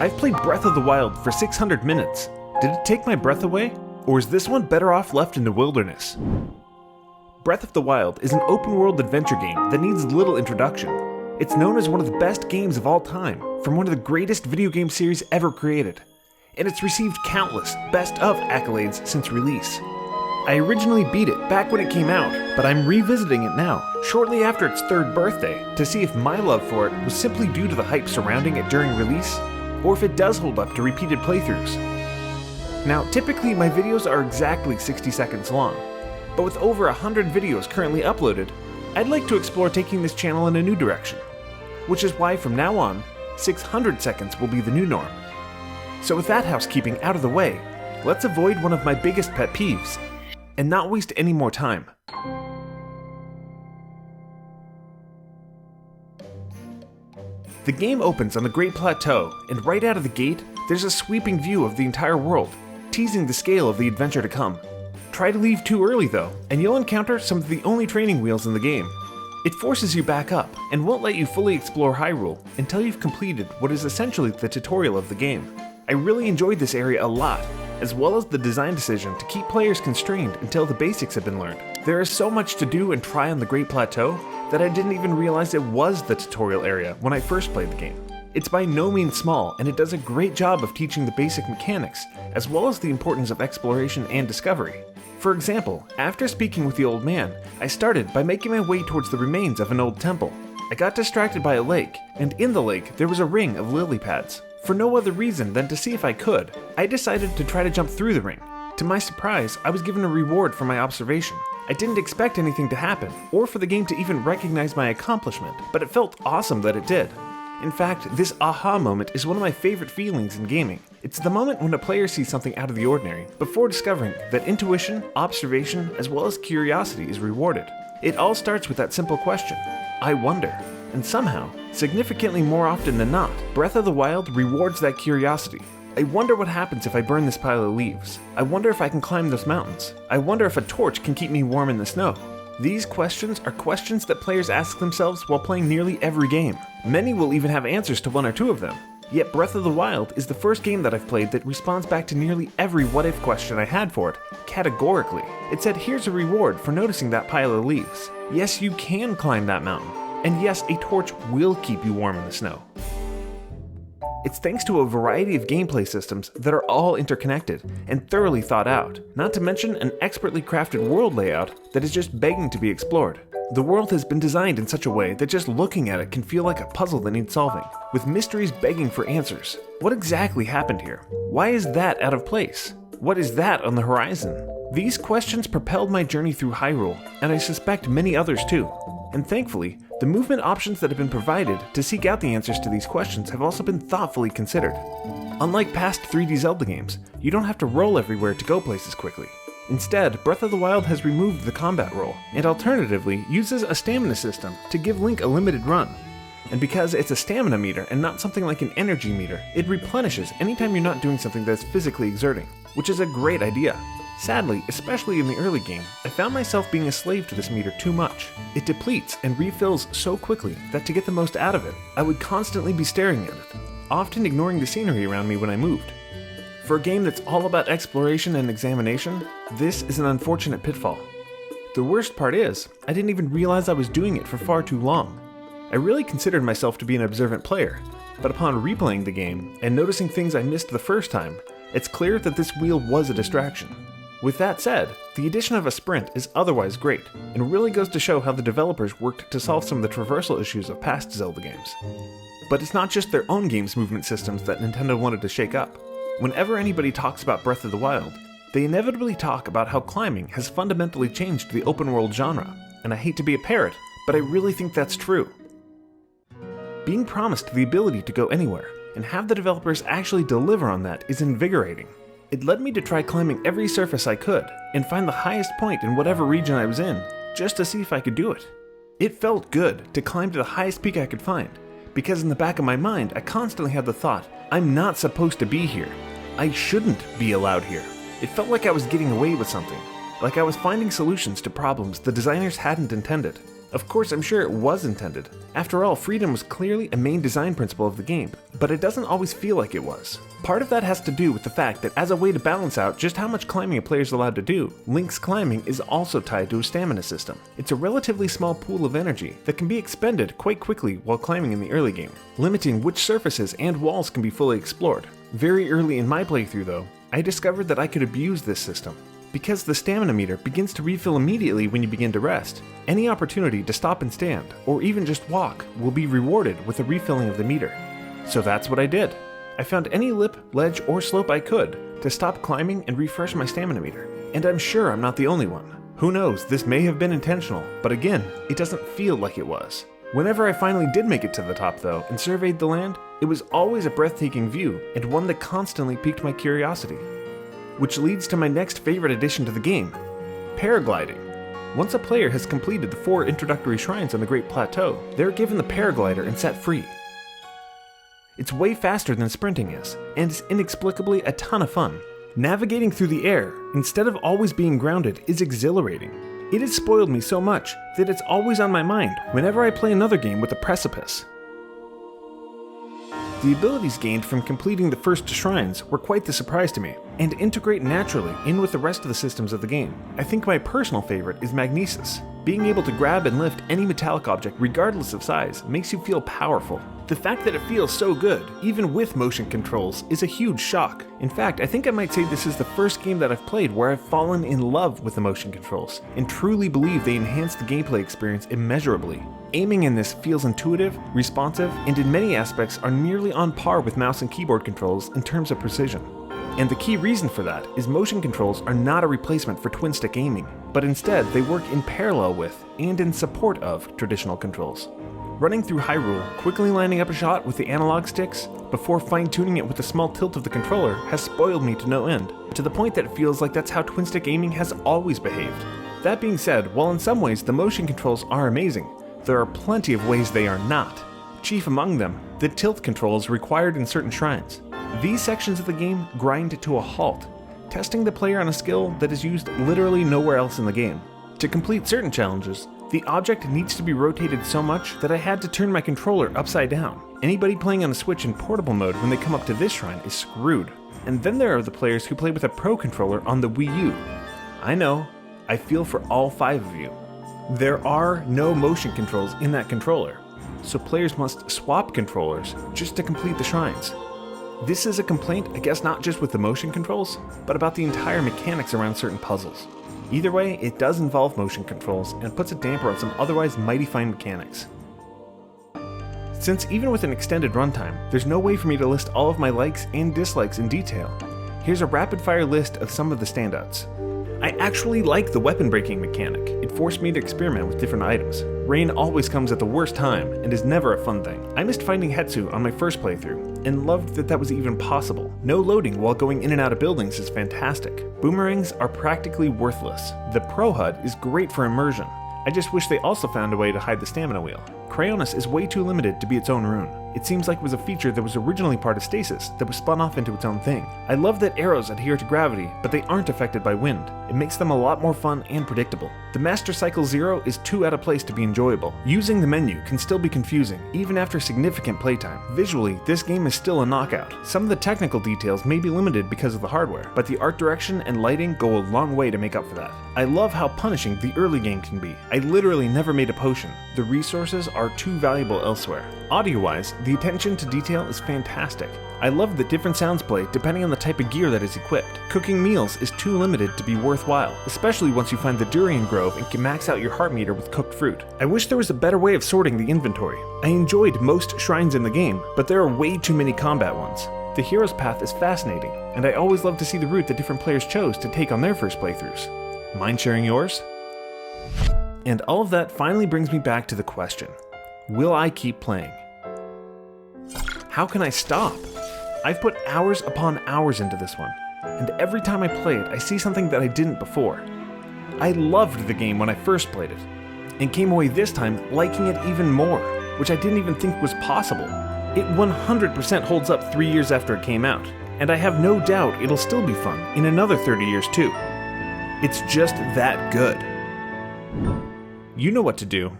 I've played Breath of the Wild for 600 minutes. Did it take my breath away? Or is this one better off left in the wilderness? Breath of the Wild is an open-world adventure game that needs little introduction. It's known as one of the best games of all time, from one of the greatest video game series ever created. And it's received countless best of accolades since release. I originally beat it back when it came out, but I'm revisiting it now, shortly after its 3rd birthday, to see if my love for it was simply due to the hype surrounding it during release, or if it does hold up to repeated playthroughs. Now, typically my videos are exactly 60 seconds long, but with over 100 videos currently uploaded, I'd like to explore taking this channel in a new direction, which is why from now on, 600 seconds will be the new norm. So with that housekeeping out of the way, let's avoid one of my biggest pet peeves, and not waste any more time. The game opens on the Great Plateau, and right out of the gate, there's a sweeping view of the entire world, teasing the scale of the adventure to come. Try to leave too early though, and you'll encounter some of the only training wheels in the game. It forces you back up, and won't let you fully explore Hyrule until you've completed what is essentially the tutorial of the game. I really enjoyed this area a lot, as well as the design decision to keep players constrained until the basics have been learned. There is so much to do and try on the Great Plateau that I didn't even realize it was the tutorial area when I first played the game. It's by no means small, and it does a great job of teaching the basic mechanics, as well as the importance of exploration and discovery. For example, after speaking with the old man, I started by making my way towards the remains of an old temple. I got distracted by a lake, and in the lake there was a ring of lily pads. For no other reason than to see if I could, I decided to try to jump through the ring. To my surprise, I was given a reward for my observation. I didn't expect anything to happen, or for the game to even recognize my accomplishment, but it felt awesome that it did. In fact, this aha moment is one of my favorite feelings in gaming. It's the moment when a player sees something out of the ordinary, before discovering that intuition, observation, as well as curiosity is rewarded. It all starts with that simple question, I wonder. And somehow, significantly more often than not, Breath of the Wild rewards that curiosity. I wonder what happens if I burn this pile of leaves. I wonder if I can climb those mountains. I wonder if a torch can keep me warm in the snow. These questions are questions that players ask themselves while playing nearly every game. Many will even have answers to 1 or 2 of them. Yet Breath of the Wild is the first game that I've played that responds back to nearly every what-if question I had for it, categorically. It said, here's a reward for noticing that pile of leaves. Yes, you can climb that mountain. And yes, a torch will keep you warm in the snow. It's thanks to a variety of gameplay systems that are all interconnected and thoroughly thought out, not to mention an expertly crafted world layout that is just begging to be explored. The world has been designed in such a way that just looking at it can feel like a puzzle that needs solving, with mysteries begging for answers. What exactly happened here? Why is that out of place? What is that on the horizon? These questions propelled my journey through Hyrule, and I suspect many others too. And thankfully, the movement options that have been provided to seek out the answers to these questions have also been thoughtfully considered. Unlike past 3D Zelda games, you don't have to roll everywhere to go places quickly. Instead, Breath of the Wild has removed the combat roll, and alternatively uses a stamina system to give Link a limited run. And because it's a stamina meter and not something like an energy meter, it replenishes anytime you're not doing something that's physically exerting, which is a great idea. Sadly, especially in the early game, I found myself being a slave to this meter too much. It depletes and refills so quickly that to get the most out of it, I would constantly be staring at it, often ignoring the scenery around me when I moved. For a game that's all about exploration and examination, this is an unfortunate pitfall. The worst part is, I didn't even realize I was doing it for far too long. I really considered myself to be an observant player, but upon replaying the game and noticing things I missed the first time, it's clear that this wheel was a distraction. With that said, the addition of a sprint is otherwise great, and really goes to show how the developers worked to solve some of the traversal issues of past Zelda games. But it's not just their own game's movement systems that Nintendo wanted to shake up. Whenever anybody talks about Breath of the Wild, they inevitably talk about how climbing has fundamentally changed the open world genre, and I hate to be a parrot, but I really think that's true. Being promised the ability to go anywhere, and have the developers actually deliver on that is invigorating. It led me to try climbing every surface I could, and find the highest point in whatever region I was in, just to see if I could do it. It felt good to climb to the highest peak I could find, because in the back of my mind I constantly had the thought, I'm not supposed to be here. I shouldn't be allowed here. It felt like I was getting away with something, like I was finding solutions to problems the designers hadn't intended. Of course, I'm sure it was intended. After all, freedom was clearly a main design principle of the game, but it doesn't always feel like it was. Part of that has to do with the fact that as a way to balance out just how much climbing a player is allowed to do, Link's climbing is also tied to a stamina system. It's a relatively small pool of energy that can be expended quite quickly while climbing in the early game, limiting which surfaces and walls can be fully explored. Very early in my playthrough though, I discovered that I could abuse this system. Because the stamina meter begins to refill immediately when you begin to rest, any opportunity to stop and stand, or even just walk, will be rewarded with a refilling of the meter. So that's what I did. I found any lip, ledge, or slope I could to stop climbing and refresh my stamina meter. And I'm sure I'm not the only one. Who knows, this may have been intentional, but again, it doesn't feel like it was. Whenever I finally did make it to the top though, and surveyed the land, it was always a breathtaking view, and one that constantly piqued my curiosity. Which leads to my next favorite addition to the game, paragliding. Once a player has completed the 4 introductory shrines on the Great Plateau, they're given the paraglider and set free. It's way faster than sprinting is, and is inexplicably a ton of fun. Navigating through the air, instead of always being grounded, is exhilarating. It has spoiled me so much that it's always on my mind whenever I play another game with a precipice. The abilities gained from completing the first shrines were quite the surprise to me, and integrate naturally in with the rest of the systems of the game. I think my personal favorite is magnesis. Being able to grab and lift any metallic object regardless of size makes you feel powerful. The fact that it feels so good, even with motion controls, is a huge shock. In fact, I think I might say this is the first game that I've played where I've fallen in love with the motion controls, and truly believe they enhance the gameplay experience immeasurably. Aiming in this feels intuitive, responsive, and in many aspects are nearly on par with mouse and keyboard controls in terms of precision. And the key reason for that is motion controls are not a replacement for twin-stick aiming, but instead they work in parallel with and in support of traditional controls. Running through Hyrule, quickly lining up a shot with the analog sticks, before fine-tuning it with a small tilt of the controller has spoiled me to no end, to the point that it feels like that's how twin-stick aiming has always behaved. That being said, while in some ways the motion controls are amazing, there are plenty of ways they are not. Chief among them, the tilt controls required in certain shrines. These sections of the game grind to a halt, testing the player on a skill that is used literally nowhere else in the game. To complete certain challenges, the object needs to be rotated so much that I had to turn my controller upside down. Anybody playing on the Switch in portable mode when they come up to this shrine is screwed. And then there are the players who play with a Pro controller on the Wii U. I know, I feel for all 5 of you. There are no motion controls in that controller, so players must swap controllers just to complete the shrines. This is a complaint, I guess, not just with the motion controls, but about the entire mechanics around certain puzzles. Either way, it does involve motion controls and puts a damper on some otherwise mighty fine mechanics. Since even with an extended runtime, there's no way for me to list all of my likes and dislikes in detail, here's a rapid-fire list of some of the standouts. I actually like the weapon breaking mechanic. It forced me to experiment with different items. Rain always comes at the worst time and is never a fun thing. I missed finding Hetsu on my first playthrough and loved that that was even possible. No loading while going in and out of buildings is fantastic. Boomerangs are practically worthless. The Pro HUD is great for immersion. I just wish they also found a way to hide the stamina wheel. Cryonis is way too limited to be its own rune. It seems like it was a feature that was originally part of Stasis that was spun off into its own thing. I love that arrows adhere to gravity, but they aren't affected by wind. It makes them a lot more fun and predictable. The Master Cycle 0 is too out of place to be enjoyable. Using the menu can still be confusing, even after significant playtime. Visually, this game is still a knockout. Some of the technical details may be limited because of the hardware, but the art direction and lighting go a long way to make up for that. I love how punishing the early game can be. I literally never made a potion. The resources are too valuable elsewhere. Audio-wise, the attention to detail is fantastic. I love that different sounds play depending on the type of gear that is equipped. Cooking meals is too limited to be worthwhile, especially once you find the Durian Grove and can max out your heart meter with cooked fruit. I wish there was a better way of sorting the inventory. I enjoyed most shrines in the game, but there are way too many combat ones. The hero's path is fascinating, and I always love to see the route that different players chose to take on their first playthroughs. Mind sharing yours? And all of that finally brings me back to the question, will I keep playing? How can I stop? I've put hours upon hours into this one, and every time I play it, I see something that I didn't before. I loved the game when I first played it, and came away this time liking it even more, which I didn't even think was possible. It 100% holds up 3 years after it came out, and I have no doubt it'll still be fun in another 30 years too. It's just that good. You know what to do.